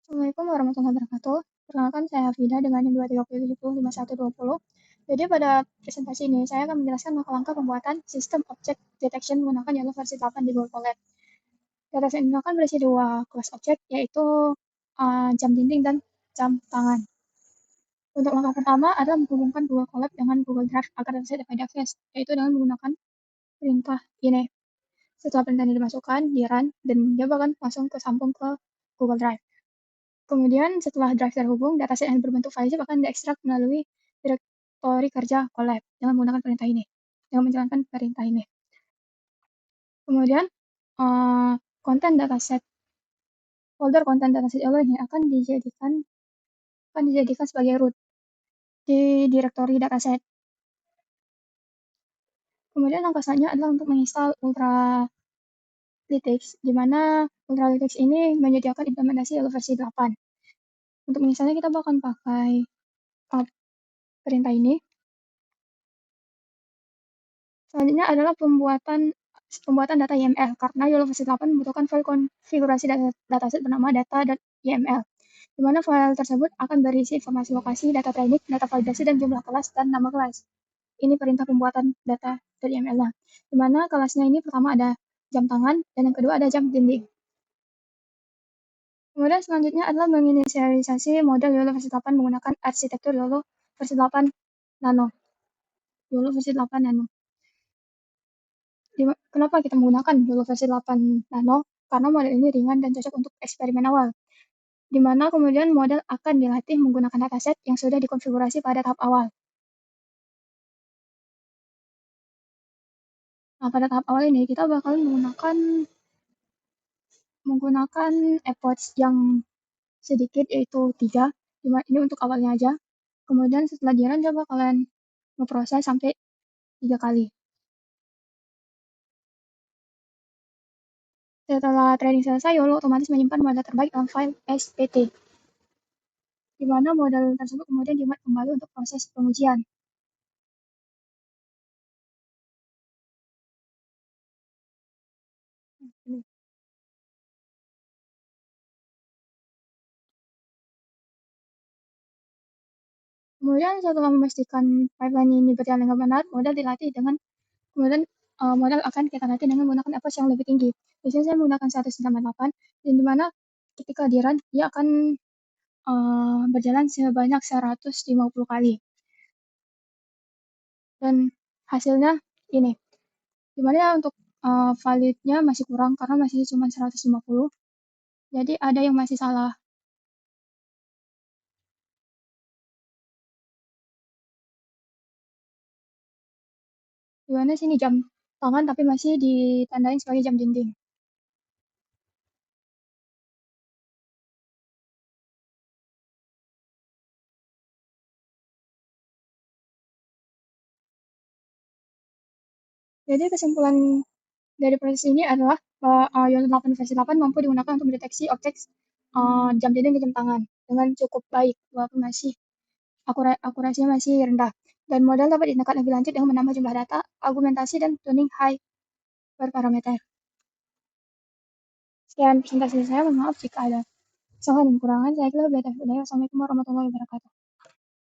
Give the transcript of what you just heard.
Assalamualaikum warahmatullahi wabarakatuh. Perkenalkan saya Hafida dengan NIM 230705120. Jadi pada presentasi ini saya akan menjelaskan langkah-langkah pembuatan sistem object detection menggunakan YOLO versi 8 di Google Colab. Dataset ini akan berisi dua kelas objek, yaitu jam dinding dan jam tangan. Untuk langkah pertama adalah menghubungkan Google Colab dengan Google Drive agar dataset dapat diakses, yaitu dengan menggunakan perintah ini. Setelah perintah ini dimasukkan, di run, dan dia bahkan langsung kesambung ke Google Drive. Kemudian setelah drive terhubung, dataset yang berbentuk file zip akan diekstrak melalui direktori kerja Colab dengan menggunakan perintah ini, dengan menjalankan perintah ini. Kemudian konten dataset, folder konten dataset YOLO ini akan dijadikan sebagai root di direktori dataset. Kemudian langkah selanjutnya adalah untuk menginstal Ultralytics, di mana Ultralytics ini menyediakan implementasi YOLO versi 8. Untuk menginstalnya kita akan pakai perintah ini. Selanjutnya adalah pembuatan data YML, karena YOLO versi 8 membutuhkan file konfigurasi dataset bernama data.yml, di mana file tersebut akan berisi informasi lokasi, data training, data validasi, dan jumlah kelas dan nama kelas. Ini perintah pembuatan data.yml-nya, di mana kelasnya ini pertama ada jam tangan, dan yang kedua ada jam dinding. Kemudian selanjutnya adalah menginisialisasi model YOLO versi 8 menggunakan arsitektur YOLO versi 8 Nano. YOLO versi 8 Nano. Kenapa kita menggunakan YOLO versi 8 Nano? Karena model ini ringan dan cocok untuk eksperimen awal, di mana kemudian model akan dilatih menggunakan dataset yang sudah dikonfigurasi pada tahap awal. Nah, pada tahap awal ini kita bakal menggunakan efforts yang sedikit, yaitu 3. Ini untuk awalnya aja. Kemudian setelah di-run, coba kalian ngeproses sampai 3 kali. Setelah training selesai, YOLO otomatis menyimpan model terbaik dalam file SPT, di mana model tersebut kemudian dimuat kembali untuk proses pengujian. Kemudian setelah memastikan pipeline ini berjalan dengan benar, model dilatih dengan kemudian model akan kita latih dengan menggunakan efforts yang lebih tinggi. Biasanya saya menggunakan 198, dan di mana ketika di run dia akan berjalan sebanyak 150 kali. Dan hasilnya ini. Dimana untuk validnya masih kurang karena masih cuma 150. Jadi ada yang masih salah. Dimana sini jam tangan tapi masih ditandain sebagai jam dinding. Jadi kesimpulan dari proses ini adalah YOLO 8 versi 8 mampu digunakan untuk mendeteksi objek jam dinding dan jam tangan dengan cukup baik, walaupun masih akurasinya masih rendah. Dan model dapat ditingkat lebih lanjut dengan menambah jumlah data, argumentasi, dan tuning high berparameter. Sekian presentasi saya, mohon maaf jika ada kesalahan dan kekurangan. Saya kira Assalamualaikum warahmatullahi wabarakatuh.